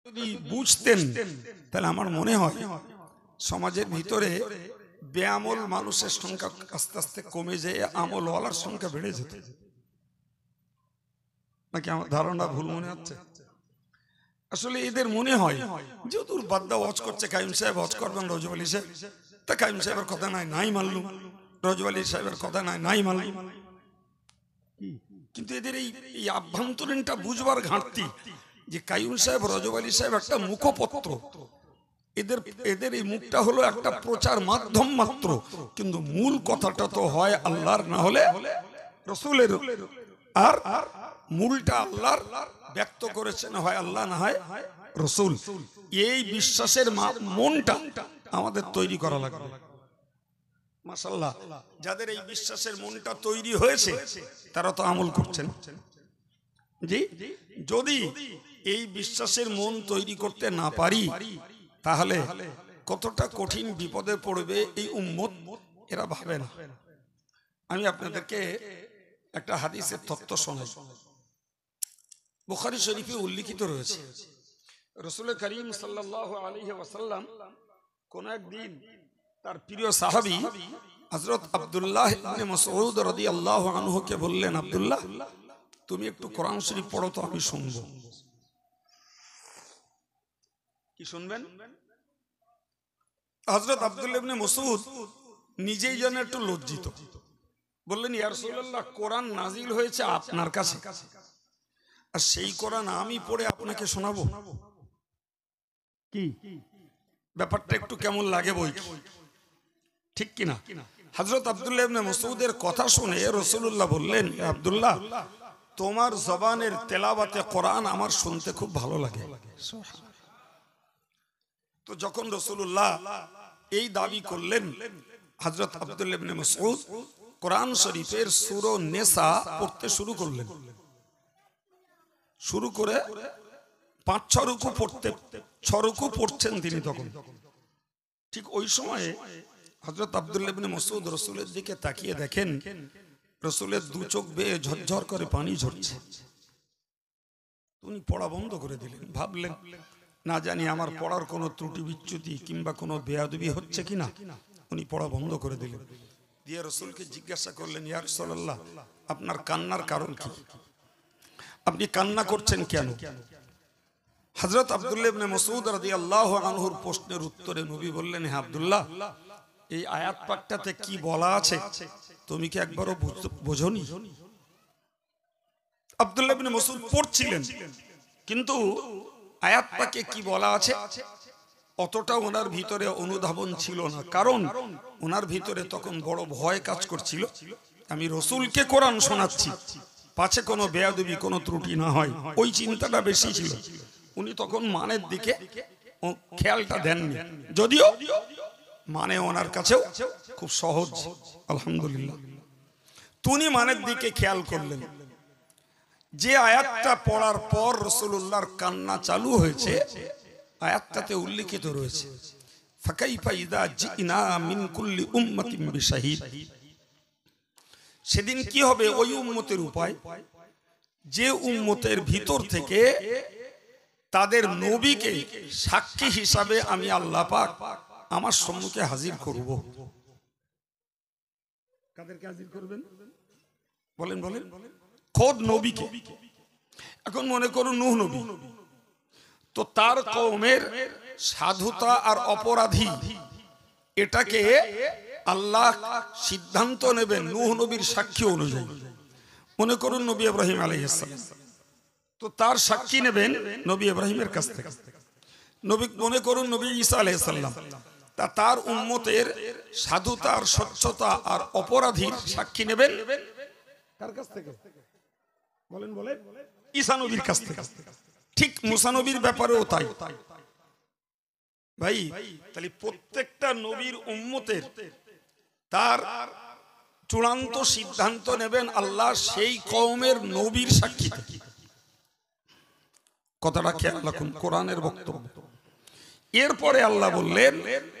যদি বুঝতেন তাহলে আমার মনে হয় সমাজের ভিতরে বেআমল মানুষের সংখ্যা আস্তে আস্তে কমে যায়, আমলওয়ালার সংখ্যা বেড়ে যেত। নাকি আমার ধারণা ভুল মনে হচ্ছে? আসলে এদের মনে হয় যেহেতু বাদ্দা ওয়াজ করছে, কাইম সাহেব ওয়াজ করবেন রজব আলী সাহেব, তা কাইম সাহেবের কথা নাই মানলুম, রজব আলী সাহেবের কথা নাই মানলুম। কিন্তু এদের এই আভ্যন্তরীণটা বুঝবার ঘাটতি যে কাইম সাহেব, রজব আলী সাহেব একটা মুখপত্র, এদের এই মুখটা হলো একটা প্রচার মাধ্যম মাত্র, কিন্তু মূল কথাটা তো হয় আল্লাহর, না হলে রসুলের। আর মূলটা আল্লাহর ব্যক্ত করেছেন, হয় আল্লাহ না হয় রসুল। এই বিশ্বাসের মনটা আমাদের তৈরি করা লাগবে। মাশাআল্লাহ, যাদের এই বিশ্বাসের মনটা তৈরি হয়েছে তারা তো আমল করছেন। জি, যদি এই বিশ্বাসের মন তৈরি করতে না পারি তাহলে কতটা কঠিন বিপদে পড়বে এই উম্মত, এরা ভাবে না। আমি আপনাদেরকে একটা হাদিসের তত্ত্ব শোনাই। বুখারী শরীফে উল্লিখিত রয়েছে, রাসূল করিম সাল্লাল্লাহু আলাইহি ওয়াসাল্লাম কোন একদিন তার প্রিয় সাহাবী হযরত আব্দুল্লাহ ইবনে মাসউদ রাদিয়াল্লাহু আনহু কে বললেন, আব্দুল্লাহ তুমি একটু কোরআন শরীফ পড়ো তো, আমি শুনবো। কি শুনবেন? হযরত আব্দুল্লাহ ইবনে মাসউদ নিজেই যেন একটু লজ্জিত, বললেন, ইয়া রাসূলুল্লাহ, কোরআন নাজিল হয়েছে আপনার কাছে, আর সেই কোরআন আমি পড়ে আপনাকে শোনাবো, কি ব্যাপারটা একটু কেমন লাগে বই, ঠিক কিনা? হযরত আব্দুল্লাহ ইবনে মাসউদের কথা শুনে রাসূলুল্লাহ বললেন, আব্দুল্লাহ, তোমার জবানের তেলাওয়াতে কোরআন আমার শুনতে খুব ভালো লাগে। তো যখন রাসূলুল্লাহ এই দাবি করলেন, হযরত আব্দুল্লাহ ইবনে মাসউদ কোরআন শরীফের সূরা নিসা পড়তে শুরু করলেন। শুরু করে 5-6 রুকু পড়তে, 6 রুকু পড়ছেন তিনি। তখন ঠিক ওই সময়ে হযরত আব্দুল্লাহ ইবনে মাসউদ রাসূলের দিকে তাকিয়ে দেখেন রাসূলের দু চোখ বেয়ে ঝরঝর করে পানি ঝরছে। উনি পড়া বন্ধ করে দিলেন, ভাবলেন না জানি আমার পড়ার কোনো ত্রুটি বিচ্যুতি কিংবা কোনো বেয়াদবি হচ্ছে কিনা। উনি পড়া বন্ধ করে দিলেন, দিয়ে রাসূলকে জিজ্ঞাসা করলেন, ইয়া রাসূলুল্লাহ, আপনার কান্নার কারণ কি? আপনি কান্না করছেন কেন? হযরত আব্দুল্লাহ ইবনে মাসউদ রাদিয়াল্লাহু আনহুর প্রশ্নের উত্তরে নবী বললেন, হে আব্দুল্লাহ, এই আয়াত পাকটাতে কি বলা আছে তুমি কি একবারও বোঝোনি? আব্দুল্লাহ ইবনে মাসউদ পড়ছিলেন, কিন্তু আয়াত পাকে কি বলা আছে অতটা ওনার ভিতরে অনুধাবন ছিল না, কারণ ওনার ভিতরে তখন বড় ভয় কাজ করছিল, আমি রাসূলকে কোরআন শোনাচ্ছি, পাছে কোনো বেয়াদবি কোনো ত্রুটি না হয়, ওই চিন্তাটা বেশি ছিল। উনি তখন মানের দিকে খেয়ালটা দেননি, যদিও মানে ওনার কাছেও খুব সহজ, আলহামদুলিল্লাহ। তিনি মানের দিকে খেয়াল করলেন। যে আয়াতটা পড়ার পর রাসূলুল্লাহর কান্না চালু হয়েছে, আয়াতটাতে উল্লেখিত রয়েছে, ফাকাইফা ইযা জিনা মিন কুল্লি উম্মাতিন বিশাহিদ, সেদিন কি হবে ওই উম্মতের উপায় যে উম্মতের ভিতর থেকে তাদের নবীকে সাক্ষী হিসাবে আমি আল্লাহ পাক আমার সম্মুখে হাজির করব। কাদেরকে হাজির করবেন বলেন? বলেন, খোদ নবীকে। এখন মনে করুন নূহ নবী, তো তার কওমের সাধুতা আর অপরাধী এটাকে আল্লাহ সিদ্ধান্ত নেবেন নূহ নবীর সাক্ষী অনুযায়ী। মনে করুন নবী ইব্রাহিম আলাইহিস সালাম, তো তার সাক্ষী নেবেন নবী ইব্রাহিমের কাছ থেকে। নবী মনে করুন নবী ঈসা আলাইহিস সালাম, তা তার উম্মতের সাধুতা আর স্বচ্ছতা আর অপরাধীর সাক্ষী নেবেন কার কাছ থেকে? বলেন বলেন, ঈসা নবীর কাছ থেকে। ঠিক মুসা নবীর ব্যাপারেও তাই। ভাই, তাহলে প্রত্যেকটা নবীর উম্মতের তার চূড়ান্ত সিদ্ধান্ত নেবেন আল্লাহ সেই কওমের নবীর সাক্ষীতে। কথাটা খেয়াল রাখুন, কোরআনের বক্তব্য। এরপরে আল্লাহ বললেন,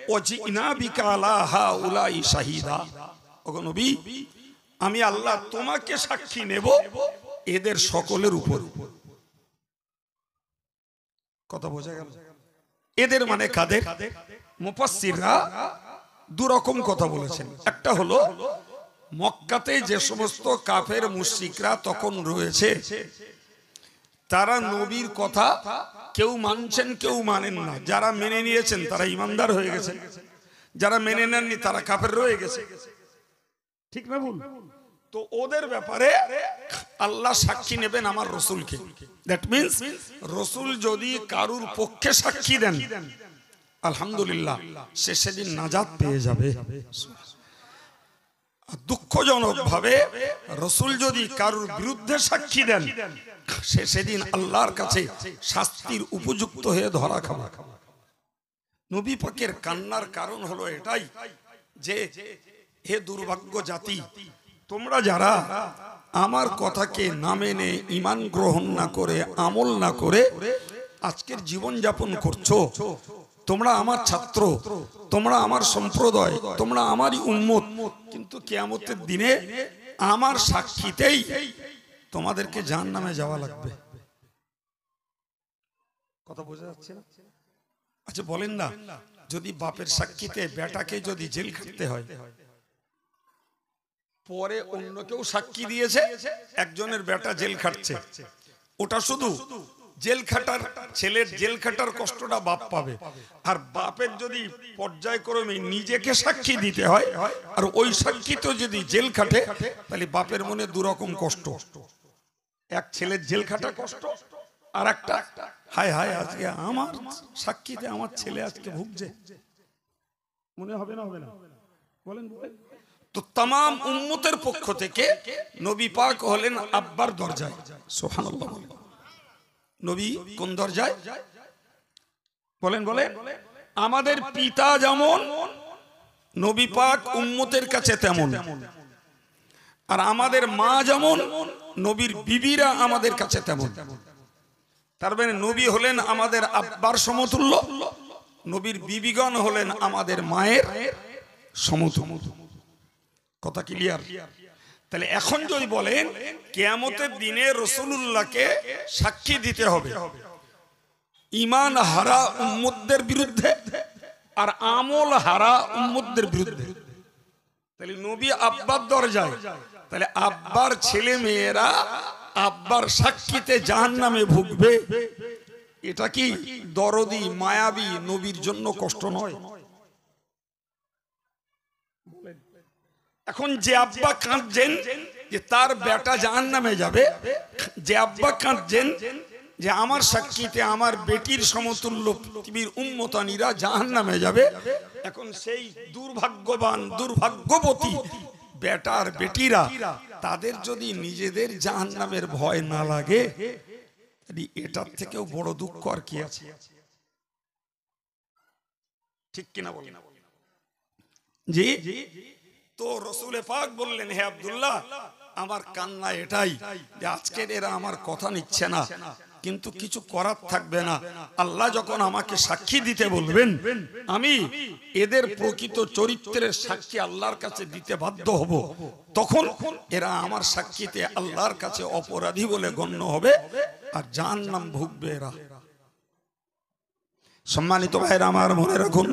ওয়াজিনা বিকা আলা হাউলাই শাহিদা, ওগো নবী, আমি আল্লাহ তোমাকে সাক্ষী নেব এদের সকলের উপর। কথা বোঝা গেল? এদের মানে কাদের? মুফাসসিররা দুরকম কথা বলেছেন। একটা হলো মক্কাতে যে সমস্ত কাফের মুশরিকরা তখন রয়েছে, তারা নবীর কথা কেউ মানছেন কেউ মানেন না। যারা মেনে নিয়েছেন তারা ইমানদার হয়ে গেছে, যারা মেনে নেননি তারা কাফের রয়ে গেছে। ঠিক না ভুল? তো ওদের ব্যাপারে আল্লাহ সাক্ষী নেবেন আমার রসুলকে। দ্যাট মিন্স রসুল যদি কারুর পক্ষে সাক্ষী দেন, আলহামদুলিল্লাহ, সে সেদিন নাজাত পেয়ে যাবে। দুঃখজনক ভাবে রসুল যদি কারুর বিরুদ্ধে সাক্ষী দেন, সে সেদিন আল্লাহর কাছে শাস্তির উপযুক্ত হয়ে ধরা খাবে। নবী পাকের কান্নার কারণ হলো এটাই যে, হে দুর্ভাগ্য জাতি, তোমরা যারা আমার কথাকে না মেনে ঈমান গ্রহণ না করে আমল না করে আজকের জীবন যাপন করছো, তোমরা আমার ছাত্র, তোমরা আমার সম্প্রদায়, তোমরা আমারই উম্মত, কিন্তু কিয়ামতের দিনে আমার সাক্ষীতেই তোমাদেরকে জাহান্নামে যাওয়া লাগবে। কথা বোঝা যাচ্ছে না? আচ্ছা বলেন না, যদি বাপের সাক্ষীতে বেটাকে যদি জেল খাটতে হয়, পরে অন্য কেউ সাক্ষী দিয়েছে একজনের বেটা জেল খাটছে, ওটা শুধু জেল খাটার ছেলের জেল খাটার কষ্টটা বাপ পাবে, আর বাপের যদি পর্যায়ক্রমে নিজেকে সাক্ষী দিতে হয় আর ওই সাক্ষী তো যদি জেল খাটে, তাহলে বাপের মনে দুরকম কষ্ট। এক ছেলের জেল খাটা কষ্ট, আর একটা হায় হায় আজকে আমার সাক্ষীতে আমার ছেলে আজকে ভুগছে, মনে হবে না? হবে না? বলেন বলেন। তো तमाम উম্মতের পক্ষ থেকে নবী পাক হলেন আব্বার দরজায়। সুবহানাল্লাহ। নবী কোন দরজায়? বলেন বলেন। আমাদের পিতা যেমন, নবী পাক উম্মতের কাছে তেমন। আর আমাদের মা যেমন, নবীর বিবিরা আমাদের কাছে তেমন। তার মানে নবী হলেন আমাদের আব্বার সমতুল্য, নবীর বিবিগণ হলেন আমাদের মায়ের সমতুল্য। কথা ক্লিয়ার? তাহলে এখন যদি বলেন কিয়ামতের দিনে রাসূলুল্লাহকে সাক্ষী দিতে হবে ঈমান হারা উম্মতদের বিরুদ্ধে আর আমল হারা উম্মতদের বিরুদ্ধে, তাহলে নবী আব্বার দরজায়, তাহলে আব্বার ছেলে মেয়েরা আব্বার সাক্ষীতে জাহান্নামে ভুগবে। এটা কি দরদি মায়াবী নবীর জন্য কষ্ট নয়? এখন যে আব্বা কাঁদছেন যে তার বেটা জাহান্নামে যাবে, যে আব্বা কাঁদছেন যে আমার সাক্ষীতে আমার বেটির সমতুল্য পৃথিবীর উম্মতানিরা জাহান্নামে যাবে, এখন সেই দুর্ভাগ্যবান দুর্ভাগ্যবতী বেটার বেটিরা তাদের যদি নিজেদের জাহান্নামের ভয় না লাগে, এটার থেকেও বড় দুঃখ আর কি আছে? ঠিক কিনা বলেন? জি। তো রসুল পাক বললেন, হে আব্দুল্লাহ, আমার কান্না এটাই যে আজকের এরা আমার কথা নিচ্ছে না, কিন্তু কিছু করার থাকবে না। আল্লাহ যখন আমাকে সাক্ষী দিতে বলবেন, আমি এদের প্রকৃত চরিত্রের সাক্ষী আল্লাহর কাছে দিতে বাধ্য হব। তখন এরা আমার সাক্ষীতে আল্লাহর কাছে অপরাধী বলে গণ্য হবে আর জাহান্নাম ভুগবে এরা। সম্মানিত ভাইরা আমার, মনে রাখুন,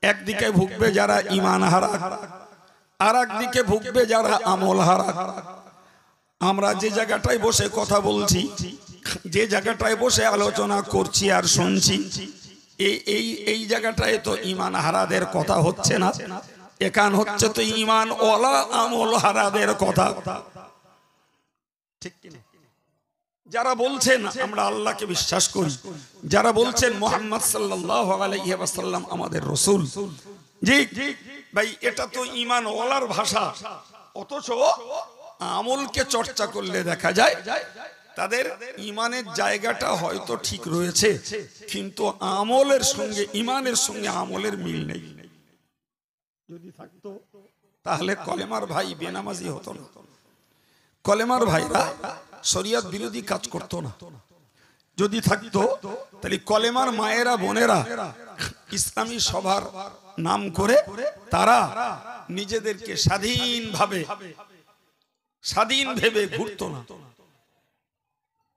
একদিকে ভুগবে যারা ঈমান হারা, আর একদিকে ভুগবে যারা আমল হারা। আমরা যে জায়গাটায় বসে কথা বলছি, যে জায়গাটায় বসে আলোচনা করছি আর শুনছি, এই জায়গাটায় তো ঈমান হারাদের কথা হচ্ছে না, এখান হচ্ছে তো ঈমান ওয়ালা আমল হারাদের কথা। ঠিক কিনা? যারা বলছেন আমরা আল্লাহকে বিশ্বাস করি, যারা বলছেন মুহাম্মদ সাল্লাল্লাহু আলাইহি ওয়াসাল্লাম আমাদের রাসূল, জি ভাই, এটা তো ঈমান ওয়ালার ভাষা। অথচ আমলকে চর্চা করলে দেখা যায় তাদের ঈমানের জায়গাটা হয়তো ঠিক রয়েছে, কিন্তু আমলের সঙ্গে ঈমানের সঙ্গে আমলের মিল নেই। যদি থাকতো তাহলে কলেমার ভাই বেনামাজি হতো না, কলেমার ভাইরা শরিয়ত বিরোধী কাজ করতো না। যদি থাকতো তাহলে কলেমার মায়েরা বোনেরা ইসলামী সভার নাম করে তারা নিজেদেরকে স্বাধীন ভেবে ঘুরতো না।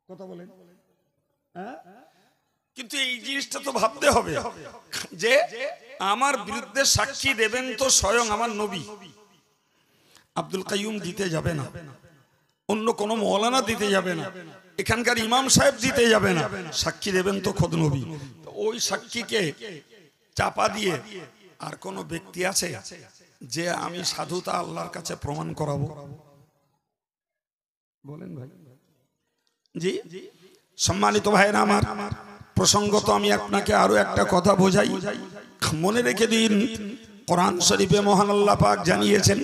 কথা বলেন। কিন্তু এই জিনিসটা তো ভাবতে হবে যে আমার বিরুদ্ধে সাক্ষী দেবেন তো স্বয়ং আমার নবী। আব্দুল কাইয়ুম দিতে যাবে না, অন্য কোনো মৌলানা দিতে যাবে না, এখানকার ইমাম সাহেব দিতে যাবে না, সাক্ষী দেবেন তো খোদ নবী। ওই সাক্ষীকে চাপা দিয়ে আর কোন ব্যক্তি আছে যে আমি সাধুতা আল্লাহর কাছে প্রমাণ করাবো? বলেন ভাই। জি সম্মানিত ভাইরা আমার, প্রসঙ্গত আমি আপনাকে আরো একটা কথা বোঝাই, মনে রেখে দিন কোরআন শরীফে মহান আল্লাহ পাক জানিয়েছেন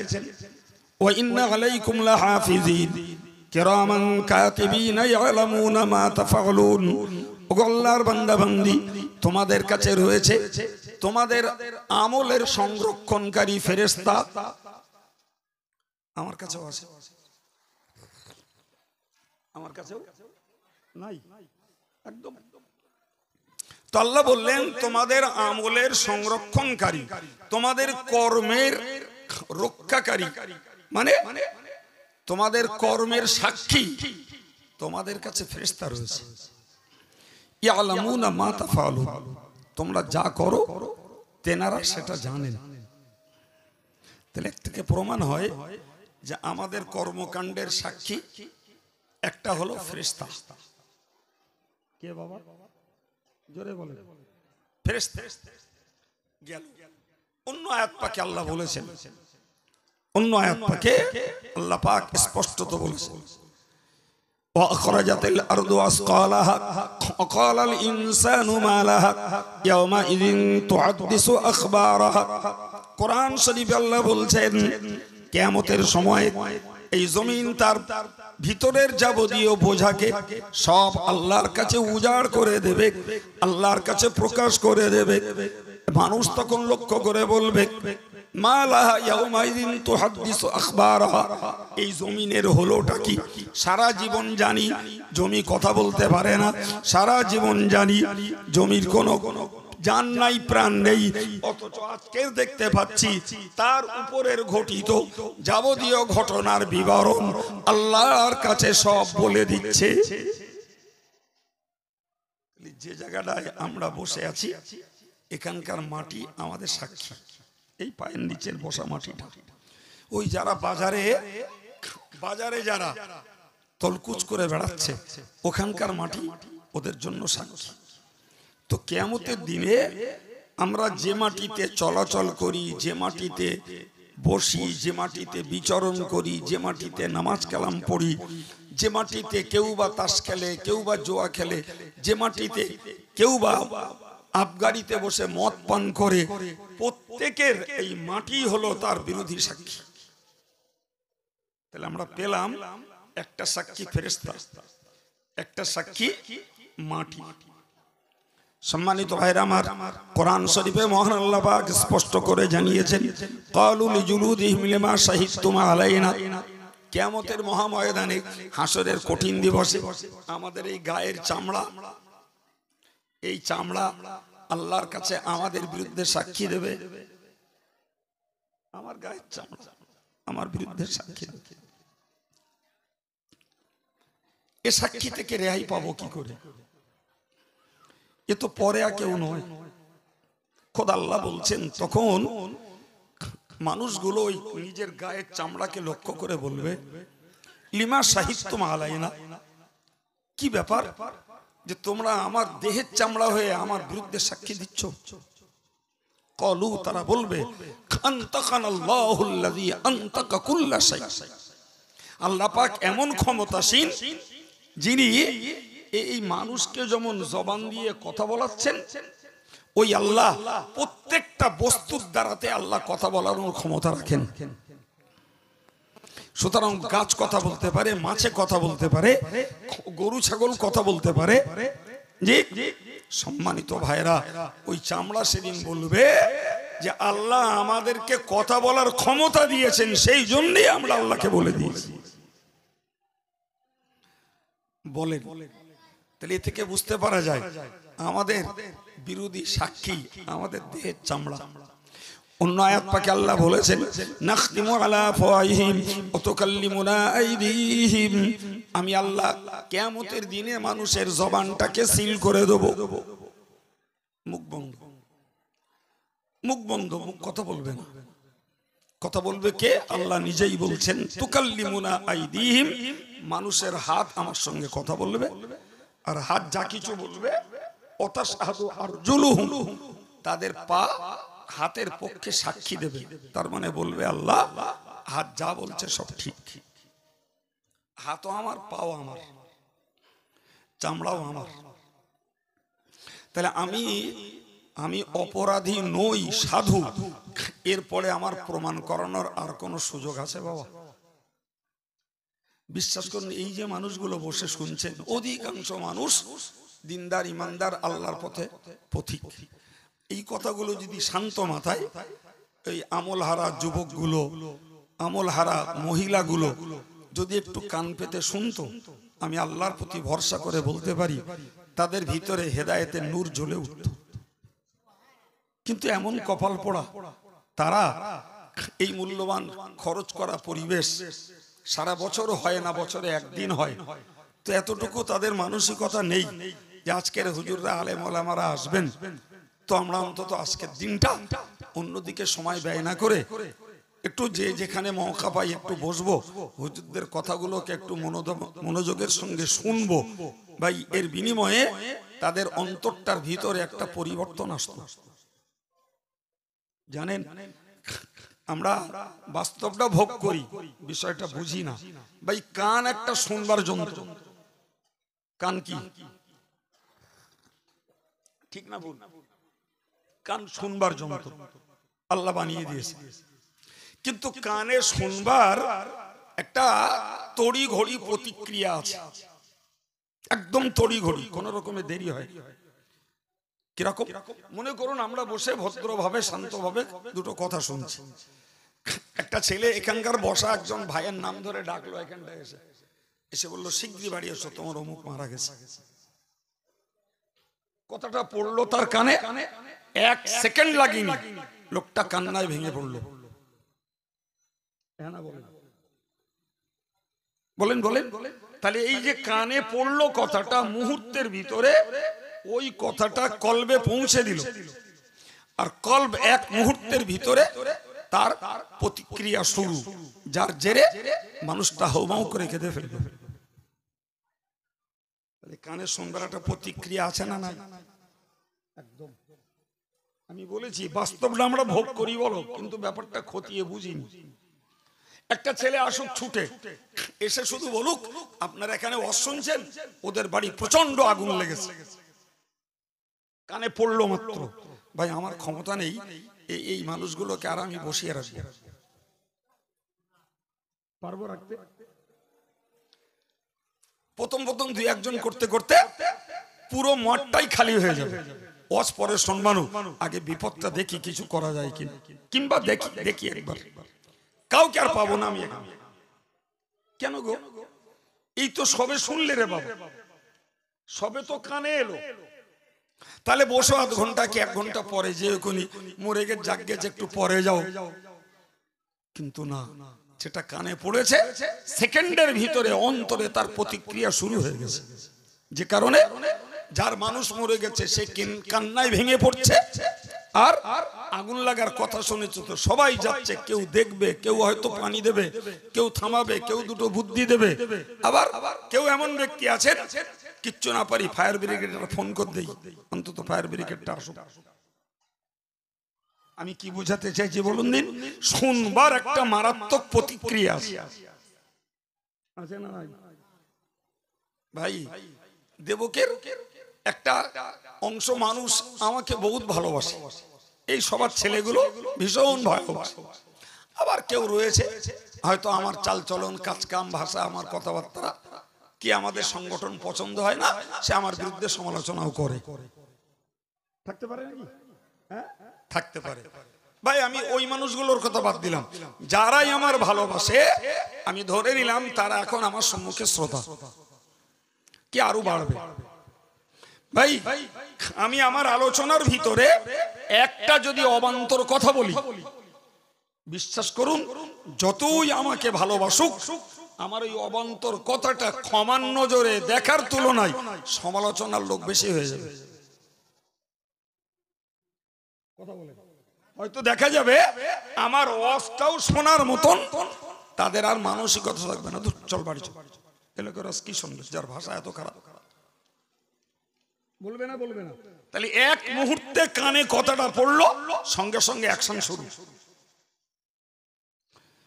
ওয়া ইন্না আলাইকুম লাহাফিজিন কিরামান কাতিবিন ইয়ালামুনা মা তাফআলুন। ওগো আল্লাহর বান্দা বান্দি, তোমাদের কাছে রয়েছে তোমাদের আমলের সংরক্ষণকারী ফেরেশতা। আমার কাছেও আছে, আমার কাছেও নাই একদম। তো আল্লাহ বললেন তোমাদের আমলের সংরক্ষণকারী, তোমাদের কর্মের রক্ষাকারী, মানে তোমাদের কর্মের সাক্ষী তোমাদের কাছে ফেরেশতা রয়েছে। ইয়ালামুনা মা তাফআলুন, তোমরা যা করো তেনারা সেটা জানেন। তাহলে থেকে প্রমাণ হয় যে আমাদের কর্মকাণ্ডের সাক্ষী একটা হলো ফেরেশতা। কে বাবা জোরে বলে? ফেরেশতা গেল। অন্য আয়াত পাকে আল্লাহ বলেছেন, অন্য আয়াত পাকে আল্লাহ পাক স্পষ্টত বলেছেন وأخرجت الأرض أثقالها وقال الإنسان ما لها يومئذ تحدث أخبارها। কোরআন শরীফে আল্লাহ বলছেন কিয়ামতের সময় এই জমিন তার ভিতরের যাবতীয় বোঝাকে সব আল্লাহর কাছে উজাড় করে দেবে, আল্লাহর কাছে প্রকাশ করে দেবে। মানুষ তখন লক্ষ্য করে বলবে মা লাহা ইয়াউমাইযিন তুহাদ্দিসু আখবারাহা, এই জমিনের হলোটা কি? সারা জীবন জানি জমি কথা বলতে পারে না, সারা জীবন জানি জমির কোনো জান নাই প্রাণ নেই, অথচ আজকে দেখতে পাচ্ছি তার উপরের ঘটিত যাবতীয় ঘটনার বিবরণ আল্লাহর কাছে সব বলে দিচ্ছে। যে জায়গাটায় আমরা বসে আছি এখানকার মাটি আমাদের সাক্ষী, এই পায়ের নিচের বসা মাটিটা। ওই যারা বাজারে যারা তলকুচ করে বেড়াচ্ছে ওখানকার মাটি ওদের জন্য সাক্ষী। তো কিয়ামতের দিনে আমরা যে মাটিতে চলাচল করি, যে মাটিতে বসি, যে মাটিতে বিচরণ করি, যে মাটিতে নামাজ কালাম পড়ি, যে মাটিতে কেউ বা তাস খেলে, কেউ বা জুয়া খেলে, যে মাটিতে কেউ বা আবগারিতে বসে মদ পান করে, প্রত্যেকের এই মাটি হলো তার বিরোধী সাক্ষী। তাহলে আমরা পেলাম একটা সাক্ষী ফেরেশতা, একটা সাক্ষী মাটি। সম্মানিত ভাইরা আমার, কোরআন শরীফে মহান আল্লাহ পাক স্পষ্ট করে জানিয়েছেন ক্বালু লিজুলুদিহিম লিমা শাহিদতুম আলাইনা। কিয়ামতের মহাময়দানে হাসরের কঠিন দিবসে আমাদের এই গায়ের চামড়া, এই চামড়া আল্লাহর কাছে আমাদের বিরুদ্ধে সাক্ষী দেবে। আমার গায়ের চামড়া আমার বিরুদ্ধে সাক্ষী দেবে। এ সাক্ষী থেকে রেহাই পাবো কি করে? এ তো পরে আর কেউ নয়, খোদা আল্লাহ বলছেন। তখন মানুষগুলো নিজের গায়ের চামড়াকে লক্ষ্য করে বলবে লিমা শাহিদতুম আলাইনা, কি ব্যাপার যে তোমরা আমার দেহের চামড়া হয়ে আমার বিরুদ্ধে সাক্ষী দিচ্ছ? ক্বালু, তারা বলবে আনতাকানাল্লাহুল্লাযী আনতাকা কুল্লা শাই। আল্লাহ পাক এমন ক্ষমতাসীন যিনি এই মানুষকে যেমন জবান দিয়ে কথা বলাচ্ছেন, ওই আল্লাহ প্রত্যেকটা বস্তুর দ্বারাতে আল্লাহ কথা বলার ক্ষমতা রাখেন। সুতরাং গাছ কথা বলতে পারে, মাছে কথা বলতে পারে, গরু ছাগল কথা বলতে পারে। জি সম্মানিত ভাইরা, ওই চামড়া সেদিন বলবে যে আল্লাহ আমাদেরকে কথা বলার ক্ষমতা দিয়েছেন, সেই জন্যই আমরা আল্লাহকে বলে দিয়েছি। বলেন, তাহলে এ থেকে বুঝতে পারা যায় আমাদের বিরোধী সাক্ষী আমাদের দেহের চামড়া। অন্য আয়াত পাকে আল্লাহ বলেছেন নাখতিমু আলা আফওয়াহিহিম ওয়া তুকাল্লিমুনা আইদিহিম, আমি আল্লাহ কিয়ামতের দিনে মানুষের জবানটাকে সিল করে দেব। বন্ধ, মুখ বন্ধ, মুখ কথা বলবে না। কথা বলবে কে? আল্লাহ নিজেই বলছেন তুকাল্লিমুনা আইদিহিম, মানুষের হাত আমার সঙ্গে কথা বলবে, আর হাত যা কিছু বলবে ওয়াতাশহাদু আরজুলুহুম, তাদের পা হাতের পক্ষে সাক্ষী দেবে। তার মানে বলবে আল্লাহ হাত যা বলছে সব ঠিক। হাতও আমার, পাও আমার, চামড়াও আমার। তাহলে আমি অপরাধী নই, সাধু। এরপরে আমার প্রমাণ করানোর আর কোনো সুযোগ আছে বাবা? বিশ্বাস করুন, এই যে মানুষগুলো বসে শুনছেন, অধিকাংশ মানুষ দিনদার, ইমানদার, আল্লাহর পথে পথিক। এই কথাগুলো যদি শান্ত মাথায় এই আমলহারা যুবকগুলো, আমলহারা মহিলাগুলো যদি একটু কান পেতে শুনতো, আমি আল্লাহর প্রতি ভরসা করে বলতে পারি তাদের ভিতরে হেদায়েতের নূর জ্বলে উঠত। কিন্তু এমন কপাল পোড়া, তারা এই মূল্যবান খরচ করা পরিবেশ সারা বছর হয় না, বছরে একদিন হয়, তো এতটুকু তাদের মানসিকতা নেই যে আজকের হুজুররা আলেম ওলামারা আসবেন, তো আমরা অন্তত আজকের দিনটা অন্যদিকে সময় ব্যয় না করে একটু যে যেখানে মৌকা পাই একটু বসবো, হুজুরদের কথাগুলোকে একটু মনোযোগের সঙ্গে শুনবো। ভাই, এর বিনিময়ে তাদের অন্তরটার ভিতরে একটা পরিবর্তন আসতো। জানেন, আমরা বাস্তবটা ভোগ করি, বিষয়টা বুঝি না। ভাই, কান একটা শুনবার যন্ত্র। কান কি ঠিক না ভুল? কান শুনবার যন্ত্র আল্লাহ বানিয়ে দিয়েছে, কিন্তু কানে শুনবার একটা তড়ি ঘড়ি প্রতিক্রিয়া আছে, একদম তড়ি ঘড়ি, কোন রকমের দেরি হয়। কিরকম? মনে করুন আমরা বসে ভদ্রভাবে শান্তভাবে দুটো কথা শুনছি, একটা ছেলে এখানকার বসা একজন ভাইয়ের নাম ধরে ডাকলো, এখানটায় এসে বললো শিগগিরই বাড়ি এসো, তোমার অমুক মারা গেছে। কথাটা পড়লো তার কানে, এক সেকেন্ড লাগেনি, লোকটা কান্নায় ভেঙে পড়লো। বলেন বলেন। তাহলে এই যে কানে পড়লো কথাটা, মুহূর্তের ভিতরে ওই কথাটা কলবে পৌঁছে দিল, আর কলব এক মুহূর্তের ভিতরে তার প্রতিক্রিয়া শুরু, যার জেরে মানুষটা হাউমাউ করে কেঁদে ফেলবে। কানে শুনবার একটা প্রতিক্রিয়া আছে না নাই? একদম। আমি বলেছি বাস্তবটা আমরা ভোগ করি বলো, কিন্তু ব্যাপারটা খতিয়ে বুঝিনি। একটা ছেলে আসুক ছুটে এসে শুধু বলুক আপনারা এখানে ওয়াজ শুনছেন, ওদের বাড়ি প্রচন্ড আগুন লেগেছে, কানে পড়লো মাত্র। ভাই, আমার ক্ষমতা নেই এই মানুষগুলোকে আর আমি বসিয়ে রাখবো, পারবো রাখতে? প্রথম প্রথম দুই একজন করতে করতে পুরো মঠটাই খালি হয়ে যাবে। ওয়াজ পরে শুনবানো, আগে বিপদটা দেখি কিছু করা যায় কিনা, কিংবা দেখি একবার, কাউকে আর পাবো না আমি। কেন গো? এই তো সবে শুনলে রে বাবা, সবে তো কানে এলো। তাহলে বসো আধ ঘন্টা কি এক ঘন্টা পরে যে মরে গে জাগে যে একটু পরে যাও, কিন্তু না, সেটা কানে পড়েছে, সেকেন্ডের ভিতরে অন্তরে তার প্রতিক্রিয়া শুরু হয়ে গেছে। যে কারণে যার মানুষ মরে গেছে সে কান্নায় ভেঙে পড়ছে, আর আগুন লাগার কথা শুনেছে তো সবাই যাচ্ছে, কেউ দেখবে, কেউ হয়তো পানি দেবে, কেউ থামাবে, কেউ দুটো বুদ্ধি দেবে, আবার কেউ এমন ব্যক্তি আছেন কিচ্ছু না পারি ফায়ার ব্রিগেডের ফোন করে দেই, অন্তত ফায়ার ব্রিগেডটা আসুক। আমি কি বোঝাতে চাইছি বলুন দিন? শুনবার একটা মারাত্মক প্রতিক্রিয়া আছে না ভাই? দেবকের একটা অংশ মানুষ আমাকে বহুত ভালোবাসে, এই সবার ছেলেগুলো ভীষণ ভালোবাসে। আবার কেউ রয়েছে হয়তো আমার চাল চলন, কাজ কাম, ভাষা, আমার কথাবার্তা কি আমাদের সংগঠন পছন্দ হয় না, সে আমার বিরুদ্ধে সমালোচনাও করে। থাকতে পারে নাকি? হ্যাঁ, থাকতে পারে। ভাই, আমি ওই মানুষগুলোর কথা বাদ দিলাম, যারাই আমার ভালোবাসে আমি ধরে নিলাম তারা এখন আমার সম্মুখে শ্রোতা, কি আরো বাড়বে। ভাই, আমি আমার আলোচনার ভিতরে একটা যদি অবান্তর কথা বলি, বিশ্বাস করুন যতই আমাকে ভালোবাসুক, আমার ওই অবান্তর কথাটা ক্ষমার নজরে দেখার তুলনায় সমালোচনার লোক বেশি হয়ে যাবে। কথা বলে হয়তো দেখা যাবে আমার ওয়াজটাও শোনার মতন তাদের আর মানসিকতা থাকবে না, চল বাড়ি চল, এলাকার রস কি শুনবে, যার ভাষা এত খারাপ, বলবে না বলবে না। তাহলে এক মুহূর্তে কানে কথাটা পড়লো, সঙ্গে সঙ্গে অ্যাকশন শুরু।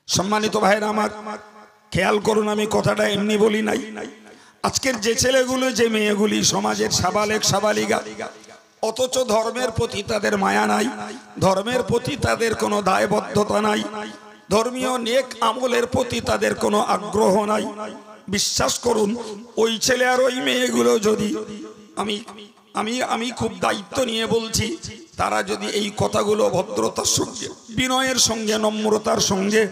সম্মানিত ভাইরা আমার, খেয়াল করুন, আমি কথাটা এমনি বলি নাই। আজকের যে ছেলেগুলো, যে মেয়েগুলি সমাজের সাবালেক সাবালিগা, অথচ ধর্মের প্রতি তাদের মায়া নাই, ধর্মের প্রতি তাদের কোনো দায়বদ্ধতা নাই, ধর্মীয় নেক আমলের প্রতি তাদের কোনো আগ্রহ নাই। বিশ্বাস করুন, ওই ছেলে আর ওই মেয়েগুলো যদি, আমি খুব দায়িত্ব নিয়ে বলছি, তারা যদি এই কথাগুলো ভদ্রতার সঙ্গে, বিনয়ের সঙ্গে, নম্রতার সঙ্গে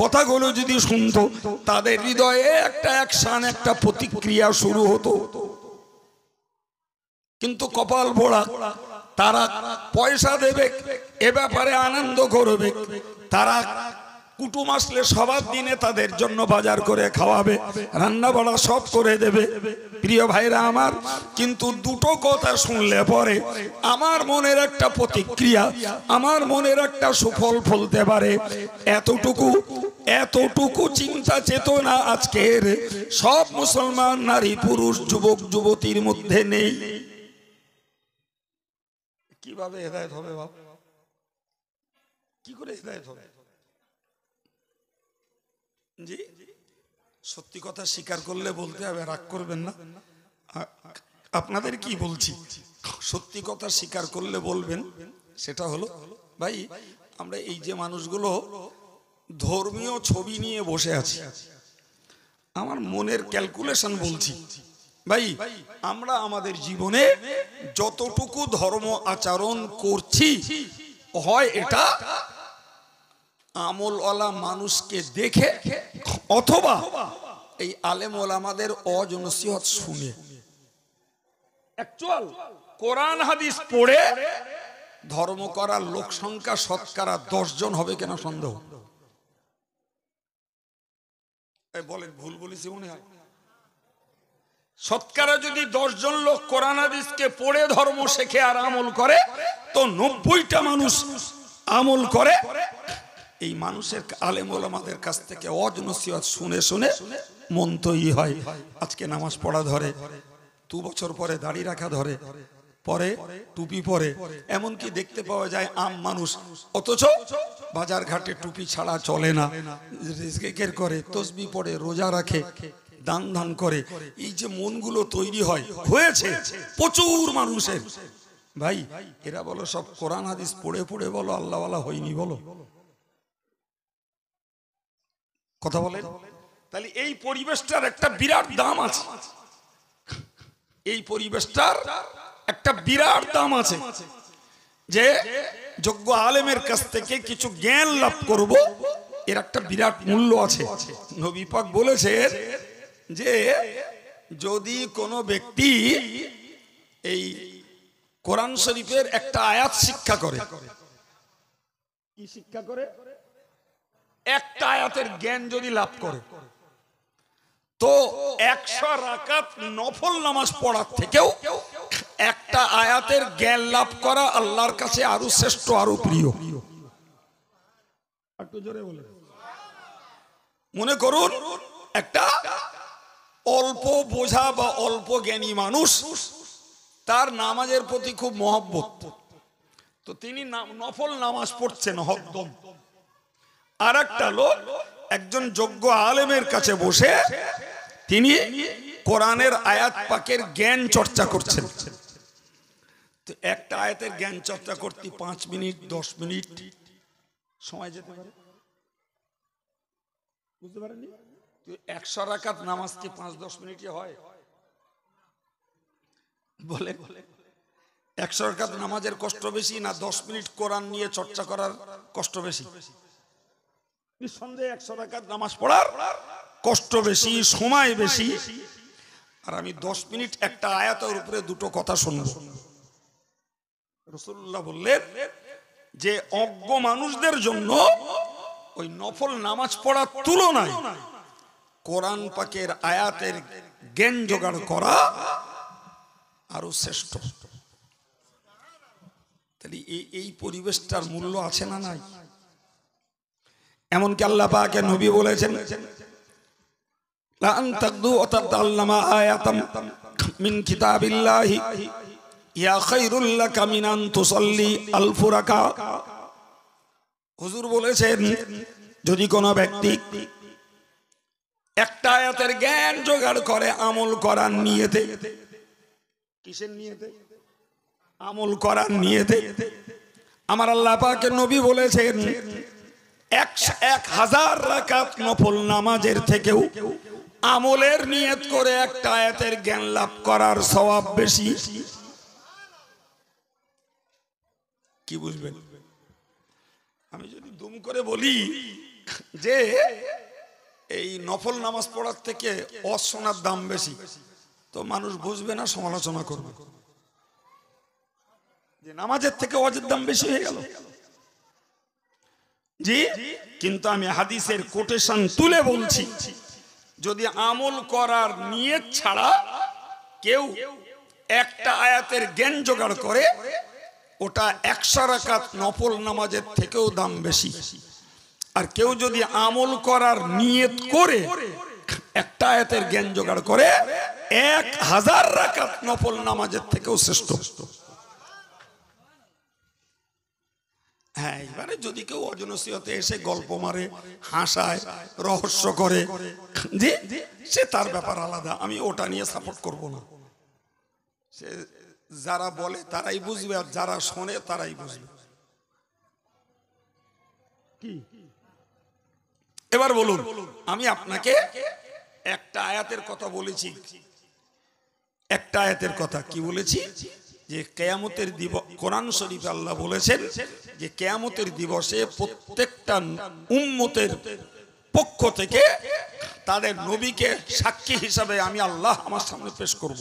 কথাগুলো যদি শুনতো, তাদের হৃদয়ে একটা অ্যাকশন, একটা প্রতিক্রিয়া শুরু হতো। কিন্তু কপাল পোড়া, তারা পয়সা দেবে, এ ব্যাপারে আনন্দ করবে, তারা কুটুম আসলে সবার দিনে তাদের জন্য বাজার করে খাওয়াবে, রান্না বাড়া সব করে দেবে। প্রিয় ভাইরা আমার, কিন্তু দুটো কথা শুনলে পরে আমার মনের একটা প্রতিক্রিয়া, আমার মনের একটা সুফল ফলতে পারে, এতটুকু চিন্তা চেতনা আজকের সব মুসলমান নারী পুরুষ যুবক যুবতীর মধ্যে নেই। কিভাবে হেদায়েত হবে বাপ? কি করে হেদায়েত হবে? জি, সত্যি কথা স্বীকার করলে বলতে হবে, রাগ করবেন না। আপনাদের কি বলছি, সত্যি কথা স্বীকার করলে বলবেন। সেটা হলো, ভাই, আমরা এই যে মানুষগুলো ধর্মীয় ছবি নিয়ে বসে আছি, আমার মনের ক্যালকুলেশন বলছি, ভাই, আমরা আমাদের জীবনে যতটুকু ধর্ম আচরণ করছি, হয় এটা আমলওয়ালা মানুষকে দেখে, অথবা এই আলেম ওলামাদের অজনসিহত শুনে। অ্যাকচুয়াল কোরআন হাদিস পড়ে ধর্ম করার লোক সংখ্যা শতকরা 10 জন হবে কেন সন্দেহ? বলেন, ভুল বলেছি মনে হয়? শতকরা যদি 10 জন লোক কোরআন হাদিসকে পড়ে ধর্ম শেখে আর আমল করে, তো 90টা মানুষ আমল করে। এই মানুষের আলেম ওলামাদের কাছ থেকে ওয়াজ নসিহত শুনে শুনে মন তৈরি হয়। আজকে নামাজ পড়া ধরে, 2 বছর পরে দাড়ি রাখা ধরে, পরে টুপি পরে, এমনকি দেখতে পাওয়া যায় আম মানুষ, অথচ বাজার ঘাটে টুপি ছাড়া চলে না, জিকির করে, তসবিহ পড়ে, রোজা রাখে, দান ধান করে। এই যে মনগুলো তৈরি হয়েছে প্রচুর মানুষের, ভাই, এরা বলো সব কোরআন হাদিস পড়ে পড়ে বলো আল্লাহওয়ালা হয়নি, বলো কথা বলেন। তাহলে এই পরিবেশটার একটা বিরাট দাম আছে, এই পরিবেশটার একটা বিরাট দাম আছে, যে যোগ্য আলেমের কাছ থেকে কিছু জ্ঞান লাভ করব, এর একটা বিরাট মূল্য আছে। নবী পাক বলেছেন যে যদি কোনো ব্যক্তি এই কোরআন শরীফের একটা আয়াত শিক্ষা করে, কি শিক্ষা করে? একটা আয়াতের জ্ঞান যদি লাভ করে, তো 100 রাকাত নফল নামাজ পড়ার থেকেও একটা আয়াতের জ্ঞান লাভ করা আল্লাহর কাছে আরো শ্রেষ্ঠ, আরো প্রিয়। একটু জোরে বলে। মনে করুন একটা অল্প বোঝা বা অল্প জ্ঞানী মানুষ, তার নামাজের প্রতি খুব মহব্বত, তো তিনি নফল নামাজ পড়ছেন হকদম। আর একটা লোক একজন যোগ্য আলেমের কাছে বসে তিনি কোরআনের আয়াত পাকের জ্ঞান চর্চা করছেন। তো একটা আয়াতের জ্ঞান চর্চা করতে 5 মিনিট 10 মিনিট সময় যেতে পারে, বুঝতে পারেননি? 100 রাকাত নামাজ কি 5-10 মিনিটে হয়? বলে 100 রাকাত নামাজের কষ্ট বেশি না 10 মিনিট কোরআন নিয়ে চর্চা করার কষ্ট বেশি? নিঃসন্দেহে 100 রাকাত নামাজ পড়ার কষ্ট বেশি, সময় বেশি। আর আমি 10 মিনিট একটা আয়াতের উপরে দুটো কথা শুনব। রাসূলুল্লাহ বললেন যে অজ্ঞ মানুষদের জন্য ওই নফল নামাজ পড়ার তুলনায় কোরআন পাকের আয়াতের জ্ঞান জোগাড় করা আরো শ্রেষ্ঠ। তাহলে এই পরিবেশটার মূল্য আছে না নাই? এমনকি আল্লাহ পাকের নবী বলেছেন, লা আন তাকদু ওয়া তাতাল্লামা আয়াতাম মিন কিতাবিল্লাহি ইয়া খায়রুল লাকা মিন আন তুসাল্লি আলফ রাকা। হুজুর বলেছেন, যদি কোনো ব্যক্তি একটা আয়াতের জ্ঞান জোগাড় করে আমল করার নিয়তে, কিসের নিয়তে? আমল করার নিয়তে। আমার আল্লাহ পাকের নবী বলেছেন 1000 রাকাত নফল নামাজের থেকেও আমলের নিয়ত করে একটা আয়াতের জ্ঞান লাভ করার সওয়াব বেশি। কি বুঝবেন? আমি যদি দুম করে বলি যে এই নফল নামাজ পড়ার থেকে ওয়াজ শোনার দাম বেশি, তো মানুষ বুঝবে না, সমালোচনা করবে যে নামাজের থেকে ওয়াজের দাম বেশি হয়ে গেল। জি, কিন্তু আমি হাদিসের কোটেশন তুলে বলছি, যদি আমল করার নিয়ত ছাড়া কেউ একটা আয়াতের জ্ঞান জোগাড় করে, ওটা 100 রাকাত নফল নামাজের থেকেও দাম বেশি। আর কেউ যদি আমল করার নিয়ত করে একটা আয়াতের জ্ঞান জোগাড় করে, 1000 রাকাত নফল নামাজের থেকেও শ্রেষ্ঠ। হ্যাঁ, এবারে যদি কেউ অজনসিয়তে এসে গল্প মারে, হাসায়, রহস্য করে, জি, সে তার ব্যাপার আলাদা, আমি ওটা নিয়ে সাপোর্ট করব না। সে যারা বলে তারাই বুঝবে, আর যারা শোনে তারাই বুঝবে। কি এবার বলুন, আমি আপনাকে একটা আয়াতের কথা বলেছি, একটা আয়াতের কথা কি বলেছি? যে কিয়ামতের দিবস, কোরআন শরীফে আল্লাহ বলেছেন যে কিয়ামতের দিবসে প্রত্যেকটা উম্মতের পক্ষ থেকে তাদের নবীকে সাক্ষী হিসাবে আমি আল্লাহ আমার সামনে পেশ করব।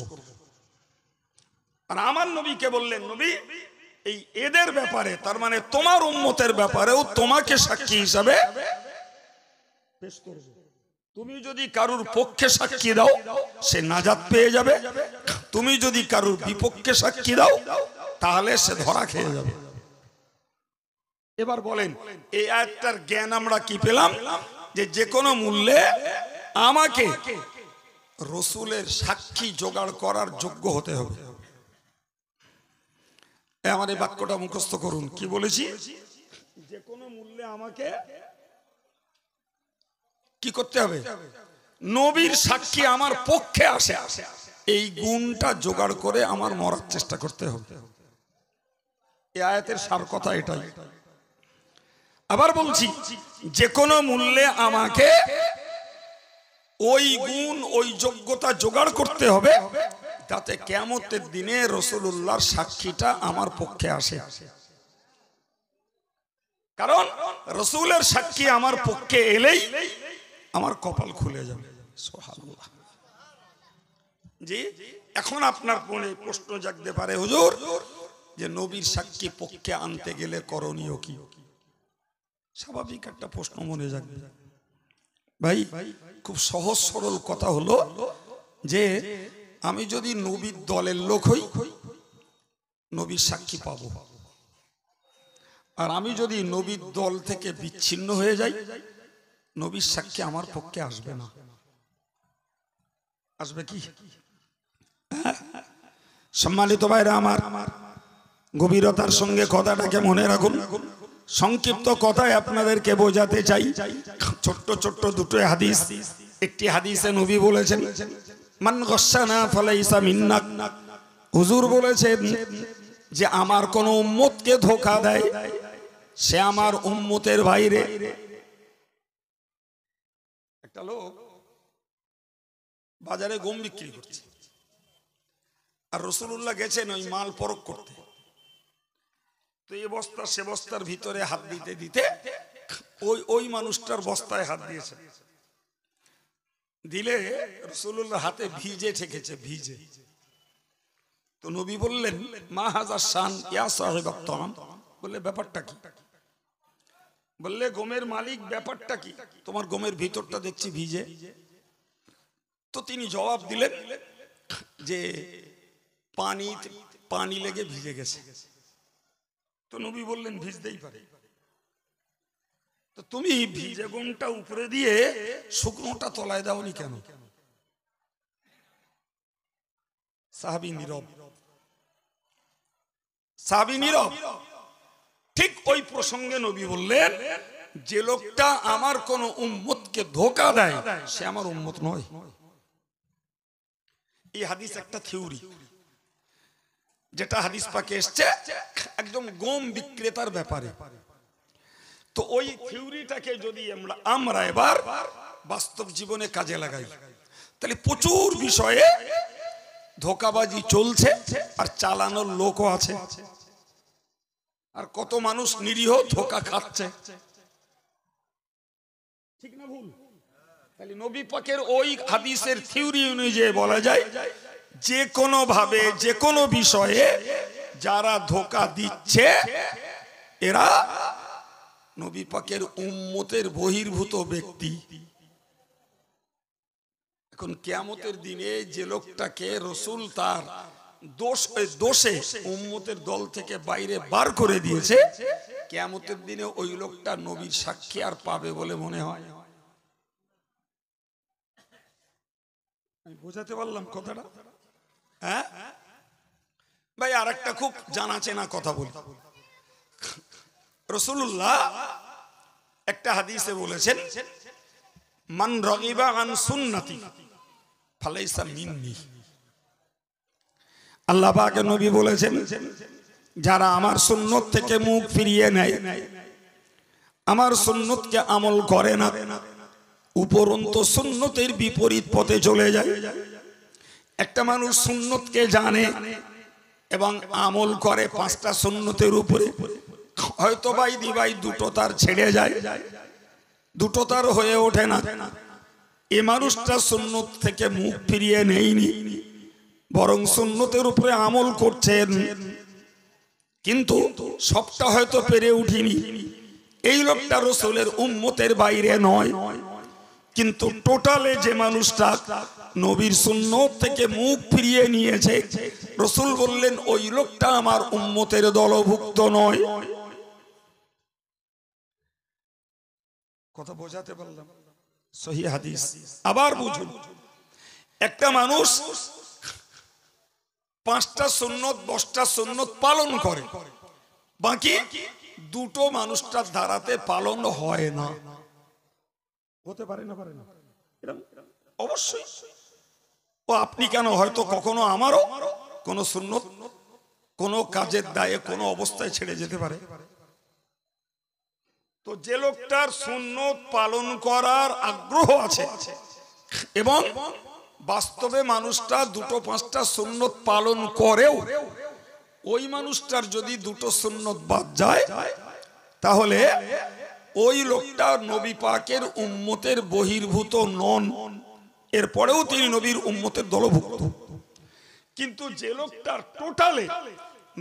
আর আমার নবীকে বললেন, নবী এই এদের ব্যাপারে, তার মানে তোমার উম্মতের ব্যাপারেও তোমাকে সাক্ষী হিসাবে পেশ করব। তুমি যদি কারুর পক্ষে সাক্ষী দাও, সে নাজাত পেয়ে যাবে। তুমি যদি কারুর বিপক্ষে সাক্ষী দাও, তাহলে সে ধরা খেয়ে যাবে। এবার বলেন, এই আয়াতটার জ্ঞান আমরা কি পেলাম? যে কোনো মূল্যে আমাকে রসুলের সাক্ষী জোগাড় করার যোগ্য হতে হবে। আমার এই বাক্যটা মুখস্থ করুন। কি বলেছি? যে কোনো মূল্যে আমাকে কি করতে হবে? নবীর সাক্ষী আমার পক্ষে আসে, এই গুণটা জোগাড় করে আমার মরার চেষ্টা করতে হবে। এই আয়াতের সার কথা এটাই। আবার বলছি, যে কোনো মূল্যে আমাকে ওই গুণ, ওই যোগ্যতা জোগাড় করতে হবে, যাতে কিয়ামতের দিনে রাসূলুল্লাহর সাক্ষীটা আমার পক্ষে আসে। কারণ রাসূলের সাক্ষী আমার পক্ষে এলেই আমার কপাল খুলে যাবে। সুবহানাল্লাহ। জি, এখন আপনার মনে প্রশ্ন জাগতে পারে, হুজুর, যে নবীর সাক্ষী পক্ষে আনতে গেলে করণীয় কি? স্বাভাবিক একটা প্রশ্ন মনে জাগবে। ভাই, খুব সহজ সরল কথা হলো যে আমি যদি নবীর দলের লোক হই, নবীর সাক্ষী পাবো। আর আমি যদি নবীর দল থেকে বিচ্ছিন্ন হয়ে যাই, নবীর সাক্ষী আমার পক্ষে আসবে না। আসবে কি? সম্মানিত ভাইরা আমার, গভীরতার সঙ্গে কথাটাকে মনে রাখুন। সংক্ষিপ্ত কথায় আপনাদেরকে বোঝাতে চাই, ছোট্ট ছোট্ট দুটো হাদিস। একটি হাদিসে নবী বলেছেন, মান গসানা ফালাইসা মিন্না। হুজুর বলেছেন যে আমার কোন উম্মতকে ধোঁকা দেয়, সে আমার উম্মতের বাইরে। একটা লোক বাজারে গম বিক্রি করছে, আর রাসূলুল্লাহ গেছেন ওই মাল পরখ করতে। তো এই বস্তা সে বস্তার ভিতরে হাত দিতে দিতে ওই মানুষটার বস্তায় হাত দিয়েছে, দিলে রাসূলুল্লাহ হাতে ভিজে ঠেকেছে, ভিজে। তো নবী বললেন, মা হাযা শান ইয়া সাহিবাত তাআম। বললে, ব্যাপারটা কি? বললে, গমের মালিক, ব্যাপারটা কি? তোমার গমের ভিতরটা দেখছি ভিজে। তো তিনি জবাব দিলেন যে পানি লেগে ভিজে গেছে। নবী বললেন ভিজতেই পারে। তো তুমি ভিজে গমটা উপরে দিয়ে শুকনোটা তলায় দাওনি কেন? সাহাবী নীরব, সাহাবী নীরব। ঠিক ওই প্রসঙ্গে নবী বললেন, যে লোকটা আমার কোন উম্মতকে ধোঁকা দেয় সে আমার উম্মত নয়। এই হাদিস একটা থিওরি, যেটা হাদিস পাকে এসছে একদম গম বিক্রেতার ব্যাপারে। তো ওই থিওরিটাকে যদি আমরা এবার বাস্তব জীবনে কাজে লাগাই, তাহলে প্রচুর বিষয়ে ধোঁকাবাজি চলছে আর চালানোর লোকও আছে, আর কত মানুষ নিরীহ ধোঁকা খাচ্ছে। ঠিক না ভুল? তাহলে নবী পাকের ওই হাদিসের থিওরি অনুযায়ী বলা যায়, যে কোনো ভাবে যে কোনো বিষয়ে যারা ধোঁকা দিচ্ছে এরা নবী পাকের উম্মতের বহির্ভূত ব্যক্তি। এখন কিয়ামতের দিনে যে লোকটাকে রাসূল তার দোষে উম্মতের দল থেকে বাইরে বার করে দিয়েছে, কিয়ামতের দিনে ওই লোকটা নবীর সাক্ষী আর পাবে বলে মনে হয়? আমি বোঝাতে পারলাম কথাটা? হ্যাঁ ভাই, আর একটা খুব জানা চেনা কথা বলি। রাসূলুল্লাহ একটা হাদিসে বলেছেন, মান রাগিবা আন সুন্নতি ফালাইসা মিন্নি। আল্লাহ পাক নবী বলেছেন, যারা আমার সুন্নত থেকে মুখ ফিরিয়ে নেয়, আমার সুন্নতকে আমল করে না, উপরন্তু সুন্নতের বিপরীত পথে চলে যায়। একটা মানুষ সুন্নতকে জানে এবং আমল করে পাঁচটা সুন্নতের উপরে, হয়তো ভাই দিবাই দুটো তার ছেড়ে যায়, দুটো তার হয়ে ওঠে না, এ মানুষটা সুন্নত থেকে মুখ ফিরিয়ে নেয়নি, বরং সুন্নতের উপরে আমল করছেন, কিন্তু সবটা হয়তো পেরে উঠিনি। এই লোকটা রাসূলের উম্মতের বাইরে নয়, কিন্তু টোটালে যে মানুষটা নবীর সুন্নত থেকে মুখ ফিরিয়ে নিয়েছে, রাসূল বললেন ওই লোকটা আমার উম্মতের দলভুক্ত নয়। কথা বোঝাতে পারলাম? সহি হাদিস। আবার বুঝুন, একটা মানুষ পাঁচটা সুন্নত 10টা সুন্নত পালন করে, বাকি দুটো মানুষটার দ্বারাতে পালন হয় না। হতে পারে না? পারে না? অবশ্যই। ও আপনি কেন, হয়তো কখনো আমারও কোন সুন্নত কোন কাজের দায়ে কোন অবস্থায় ছেড়ে যেতে পারে। তো যে লোকটার সুন্নত পালন করার আগ্রহ আছে এবং বাস্তবে মানুষটা দুটো 5টা সুন্নত পালন করেও ওই মানুষটার যদি দুটো সুন্নত বাদ যায়, তাহলে ওই লোকটা নবী পাকের উম্মতের বহির্ভূত নন, এরপরেও তিনি নবীর উম্মতের দলভুক্ত। কিন্তু যে লোকটার টোটালে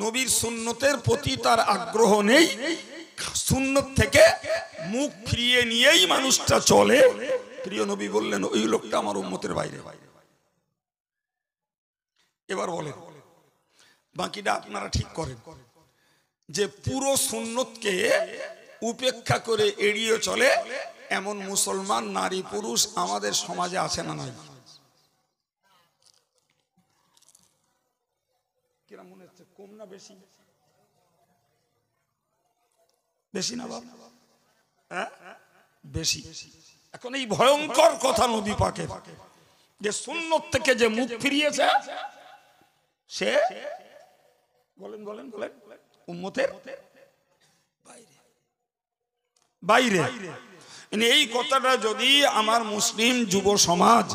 নবীর সুন্নতের প্রতি তার আগ্রহ নেই, সুন্নত থেকে মুখ ফিরিয়ে নিয়েই মানুষটা চলে, প্রিয় নবী বললেন ওই লোকটা আমার উম্মতের বাইরে। এবার বলেন বাকিটা আপনারা ঠিক করেন, যে পুরো সুন্নতকে উপেক্ষা করে এড়িয়ে চলে এমন মুসলমান নারী পুরুষ আমাদের সমাজে আছে না নাই? কিরম মনে হচ্ছে, কম না বেশি? বেশি না বাবা? হ্যাঁ বেশি। এখন এই ভয়ঙ্কর কথা নবী পাকের, যে সুন্নত থেকে যে মুখ ফিরিয়েছে সে বলেন বলেন বলেন উম্মতের বাইরে। এই কথাটা যদি আমার মুসলিম যুব সমাজ,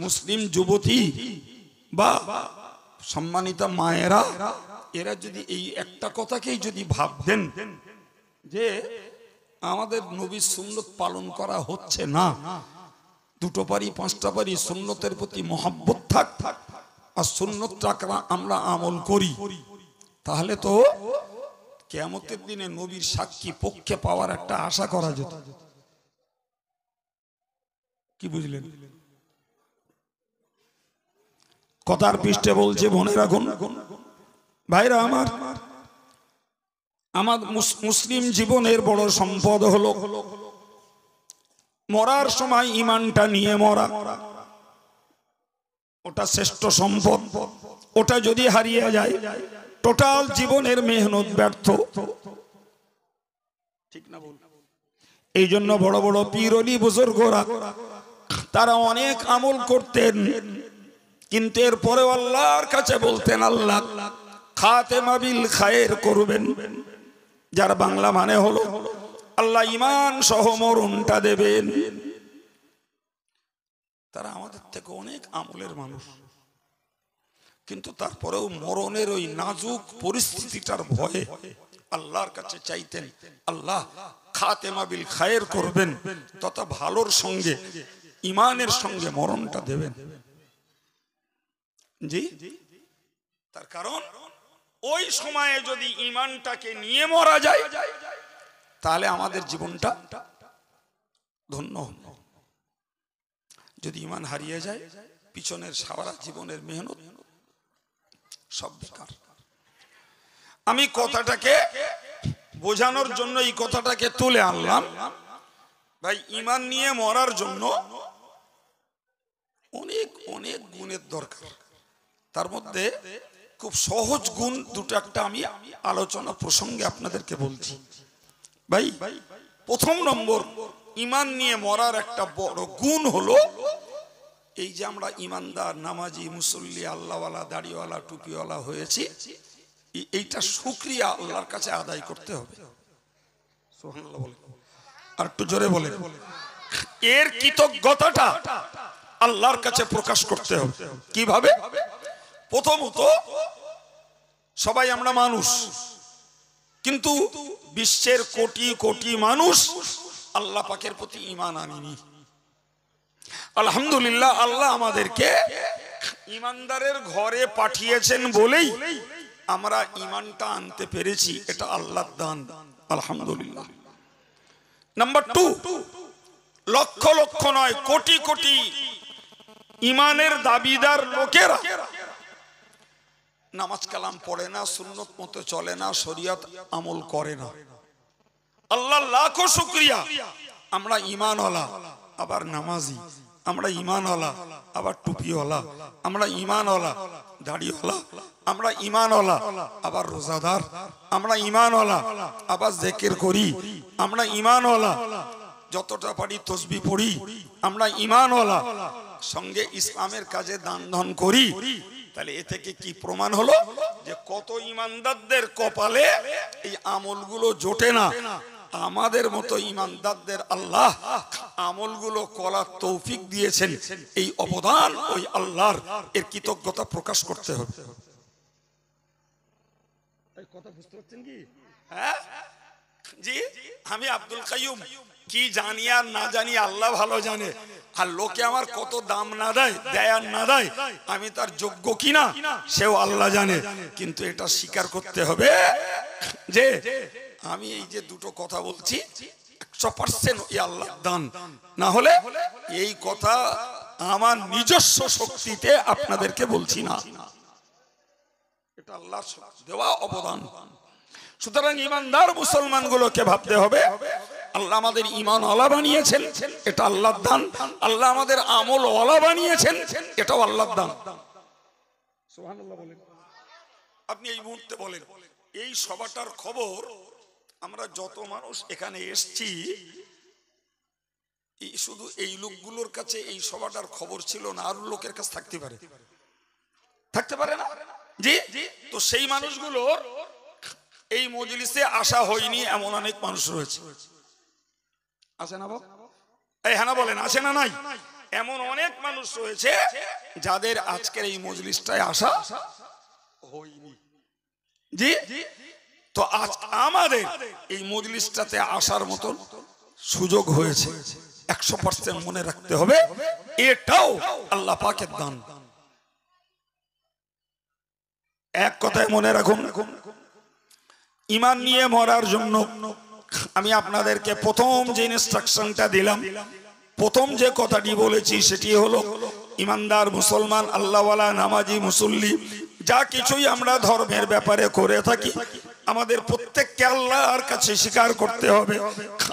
মুসলিম যুবতী বা সম্মানিতা মায়েরা, এরা যদি এই একটা কথাকেই যদি ভাবতেন যে আমাদের নবীর সুন্নত পালন করা হচ্ছে না, দুটো পারি 5টা পারি সুন্নতের প্রতি মহব্বত থাক আর সুন্নতটা আমরা আমল করি, তাহলে তো কিয়ামতের দিনে নবীর সাক্ষী পক্ষে পাওয়ার একটা আশা করা যেত। কি বুঝলেন? কথার পৃষ্ঠে বলছে মনে রাখুন ভাইরা আমার, আমার মুসলিম জীবনের বড় সম্পদ হলো মরার সময় ঈমানটা নিয়ে মরা। ওটা শ্রেষ্ঠ সম্পদ। ওটা যদি হারিয়ে যায় টোটাল জীবনের মেহনত ব্যর্থ। ঠিক না বল? এই জন্য বড় বড় পীর ওলি বুজুর্গরা তারা অনেক আমল করতেন, কিন্তু এরপরেও আল্লাহর কাছে বলতেন আল্লাহ খাতেমা বিল খায়ের করবেন, যার বাংলা মানে হলো আল্লাহ ঈমান সহ মরণটা দেবেন। তারা আমাদের থেকে অনেক আমলের মানুষ, কিন্তু তারপরেও মরণের ওই নাজুক পরিস্থিতিটার ভয়ে আল্লাহর কাছে চাইতেন আল্লাহ খাতেমা বিল খায়ের করবেন, তথা ভালোর সঙ্গে ঈমানের সঙ্গে মরণটা দেবেন। জি, তার কারণ ওই সময়ে যদি ঈমানটাকে নিয়ে মরা যায় তাহলে আমাদের জীবনটা ধন্য। যদি ঈমান হারিয়ে যায় পিছনের সারা জীবনের মেহনত সব বেকার। আমি কথাটাকে বোঝানোর জন্য এই কথাটাকে তুলে আনলাম। ভাই, ঈমান নিয়ে মরার জন্য অনেক অনেক গুণের দরকার। তার মধ্যে খুব সহজ গুণ দুটো একটা আমি আলোচনা প্রসঙ্গে আপনাদেরকে বলছি। ভাই, প্রথম নম্বর, ঈমান নিয়ে মরার একটা বড় গুণ হলো এই যে আমরা ঈমানদার, নামাজি, মুসল্লি, আল্লাহওয়ালা, দাড়িওয়ালা, টুপিওয়ালা হয়েছি, এইটা শুকরিয়া আল্লাহর কাছে আদায় করতে হবে। সুবহানাল্লাহ বলেন, আর একটু জোরে বলেন। এর কৃতজ্ঞতাটা আল্লাহর কাছে প্রকাশ করতে হবে। কিভাবে? প্রথমত, সবাই আমরা মানুষ, কিন্তু বিশ্বের কোটি কোটি মানুষ আল্লাহ পাকের প্রতি ঈমান আনেনি। আলহামদুলিল্লাহ, আল্লাহ আমাদেরকে ঈমানদারের ঘরে পাঠিয়েছেন বলেই আমরা ঈমানটা আনতে পেরেছি। এটা আল্লাহর দান, আলহামদুলিল্লাহ। নাম্বার 2, লক্ষ লক্ষ নয় কোটি কোটি ঈমানের দাবিদার লোকেরা নামাজ কালাম পড়ে না, সুন্নত মতো চলে না, শরীয়ত আমল করে না। আল্লাহ লাখো শুকরিয়া, আমরা ঈমানওয়ালা আবার নামাজি, আমরা ঈমানওয়ালা আবার টুপিওয়ালা, আমরা ঈমানওয়ালা দাড়িওয়ালা, আমরা ঈমানওয়ালা আবার রোজাদার, আমরা ঈমানওয়ালা আবার জিকির করি, আমরা ঈমানওয়ালা যতটা পারি তসবিহ পড়ি, আমরা ঈমানওয়ালা সঙ্গে ইসলামের কাজে দান ধন করি। তাহলে এ থেকে কি প্রমাণ হলো যে কত ঈমানদারদের কপালে এই আমলগুলো জোটে না। আমাদের মতো ঈমানদারদের আল্লাহ আমলগুলো করার তৌফিক দিয়েছেন। এই অবদান ওই আল্লাহর, এর কৃতজ্ঞতা প্রকাশ করতে হবে। কথা বুঝতে পারছেন কি? হ্যাঁ জি, আমি আব্দুল কাইয়ুম কি জানি আর না জানি আল্লাহ ভালো জানে। আর লোকে আমার কত দাম না দেয়, দেয় আর না দেয়, আমি তার যোগ্য কিনা সেও আল্লাহ জানে। কিন্তু এটা স্বীকার করতে হবে যে আমি এই যে দুটো কথা বলছি 100% এই আল্লাহর দান। না হলে এই কথা আমার নিজস্ব শক্তিতে আপনাদেরকে বলছি না, এটা আল্লাহর দেওয়া অবদান। সুতরাং ঈমানদার মুসলমানগুলোকে ভাবতে হবে আল্লাহ আমাদের ঈমান ওয়ালা বানিয়েছেন, এটা আল্লাহর দান। আল্লাহ আমাদের আমল ওয়ালা বানিয়েছেন, এটাও আল্লাহর দান। সুবহানাল্লাহ বলেন। আপনি এই মুহূর্তে বলেন, এই সভাটার খবর আমরা যত মানুষ এখানে এসছি, শুধু এই লোকগুলোর কাছে এই সভাটার খবর ছিল না, আর লোকের কাছে থাকতে পারে, থাকতে পারে না? জি, তো সেই মানুষগুলোর এই মজলিসে আসা হয়নি এমন অনেক মানুষ রয়েছে। আছে না বাবা? এই হ্যাঁ না বলেন, আছে না নাই? এমন অনেক মানুষ রয়েছে যাদের আজকের এই মজলিসটায় আসা হয়নি। জি, তো আজ আমাদের এই মজলিসটাতে আসার মতন সুযোগ হয়েছে। 100% মনে রাখতে হবে, এটাও আল্লাহ পাকের দান। এক কথায় মনে রাখুন, ঈমান নিয়ে মরার জন্য আমি আপনাদেরকে প্রথম যে ইনস্ট্রাকশনটা দিলাম, প্রথম যে কথাটি বলেছি সেটি হলো ঈমানদার মুসলমান, আল্লাহওয়ালা, নামাজি, মুসল্লি যা কিছুই আমরা ধর্মের ব্যাপারে করে থাকি, আমাদের প্রত্যেককে আল্লাহর কাছে স্বীকার করতে হবে,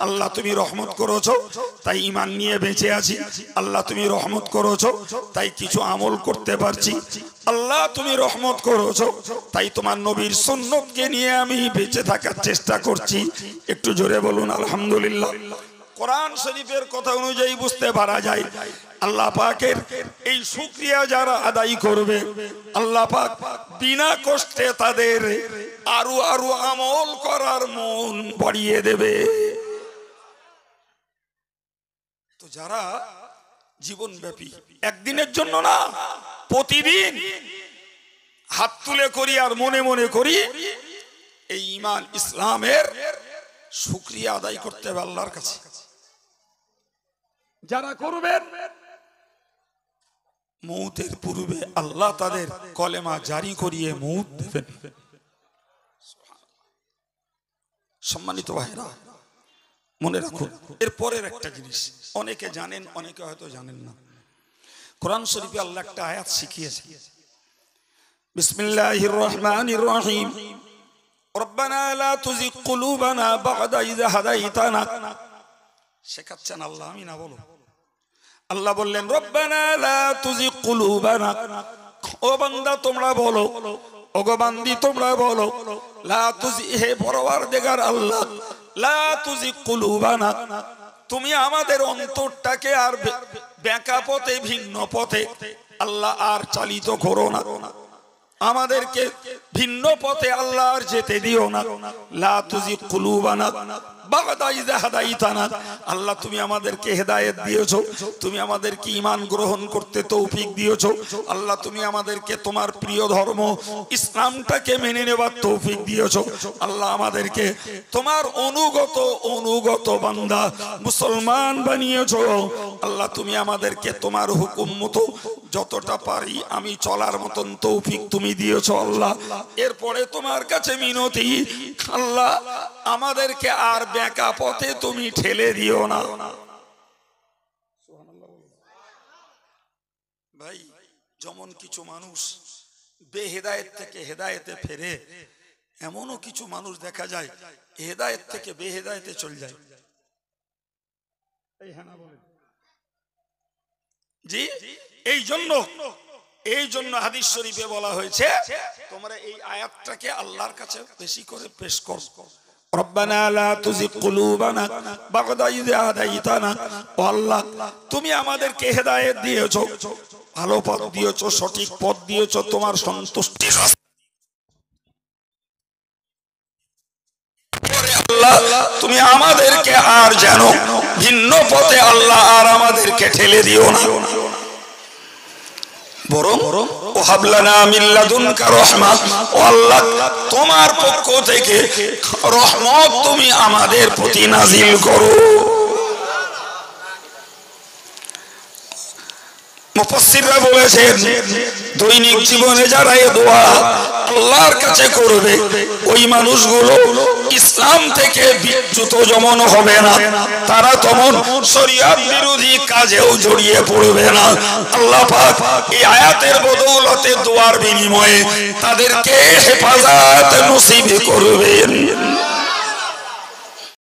আল্লাহ তুমি রহমত করেছো তাই ঈমান নিয়ে বেঁচে আছি, আল্লাহ তুমি রহমত করেছো তাই কিছু আমল করতে পারছি, আল্লাহ তুমি রহমত করেছো তাই তোমার নবীর সুন্নতকে নিয়ে আমি বেঁচে থাকার চেষ্টা করছি। একটু জোরে বলুন আলহামদুলিল্লাহ। কোরআন শরীফের কথা অনুযায়ী বুঝতে পারা যায় আল্লাহ পাকের এই শুকরিয়া যারা আদায় করবে আল্লাহ পাক বিনা কষ্টে তাদের আরো আরো আমল করার মন বাড়িয়ে দেবে। তো যারা জীবনব্যাপী, একদিনের জন্য না, প্রতিদিন হাত তুলে করি আর মনে মনে করি এই ঈমান ইসলামের শুকরিয়া আদায় করতে হবে আল্লাহর কাছে, যারা করবেন মৌতের পূর্বে আল্লাহ তাদের কলেমা জারি করিয়ে মৌত দেবেন। সম্মানিত ভাইরা মনে রাখুন, এর পরের একটা জিনিস অনেকে জানেন অনেকে হয়তো জানেন না। কোরআন শরীফে আল্লাহ একটা আয়াত শিখিয়েছে, বিসমিল্লাহির রহমানির রহিম, রব্বানা লা তুযিগ কুলুবানা বা'দা ইয হাদাইতানা। শেখাচ্ছেন আল্লাহ, আমি না বলো। আল্লাহ বললেন রব্বানা লা তুযিগ কুলুবানা, ও বান্দা তোমরা বলো, ও গো বান্দি তোমরা বলো, লা তুযিগ, হে পরওয়ারদিগার আল্লাহ, লা তুযিগ কুলুবানা, তুমি আমাদের অন্তরটাকে আর বেঁকা পথে ভিন্ন পথে আল্লাহ আর চালিত করো না, আমাদেরকে ভিন্ন পথে আল্লাহ আর যেতে দিও না। লা তুযিগ কুলুবানা বা'দা ইয হাদাইতানা, আল্লাহ তুমি আমাদেরকে হেদায়েত দিয়েছো, তুমি আমাদেরকে ঈমান গ্রহণ করতে তৌফিক দিয়েছো, আল্লাহ তুমি আমাদেরকে তোমার প্রিয় ধর্ম ইসলামটাকে মেনে নেবার তৌফিক দিয়েছো, আল্লাহ আমাদেরকে তোমার অনুগত বান্দা মুসলমান বানিয়েছো, আল্লাহ তুমি আমাদেরকে তোমার হুকুম মতো যতটা পারি আমি চলার মতন তৌফিক তুমি দিয়েছো আল্লাহ। এরপরে তোমার কাছে মিনতি, আল্লাহ আমাদেরকে আর বেঁকা পথে তুমি ঠেলে দিও না। ভাই, যেমন কিছু মানুষ বেহেদায়েত থেকে হেদায়েতে ফেরে, এমনও কিছু মানুষ দেখা যায় হেদায়েত থেকে বেহেদায়েতে চলে যায়। জি, এই জন্য হাদিস শরীফে বলা হয়েছে তোমরা এই আয়াতটাকে আল্লাহর কাছে বেশি করে পেশ করো, রব্বানা লা তুযিগ কুলুবানা বা'দা ইয হাদাইতানা, ও আল্লাহ তুমি আমাদেরকে হেদায়েত দিয়েছো, ভালো পথ দিয়েছো, সঠিক পথ দিয়েছো, তোমার সন্তুষ্টির আল্লাহ তুমি আমাদেরকে আর যেন ভিন্ন পথে আল্লাহ আর আমাদেরকে ঠেলে দিও না, বরং ওয়াহাবলানা মিন লাদুনকা রাহমাত, ও আল্লাহ তোমার পক্ষ থেকে রহমত তুমি আমাদের প্রতি নাজিল করো। মুফাসসিররা বলেছেন দৈনিক জীবনে যারা এই দোয়া আল্লাহর কাছে করবে ওই মানুষগুলো ইসলাম থেকে বিচ্যুত যেমন হবে না, তারা তেমন শরীয়ত বিরোধী কাজেও জড়িয়ে পড়বে না। আল্লাহ পাক এই আয়াতের বদৌলতে দোয়ার বিনিময়ে তাদেরকে হেফাজত নসিব করবেন।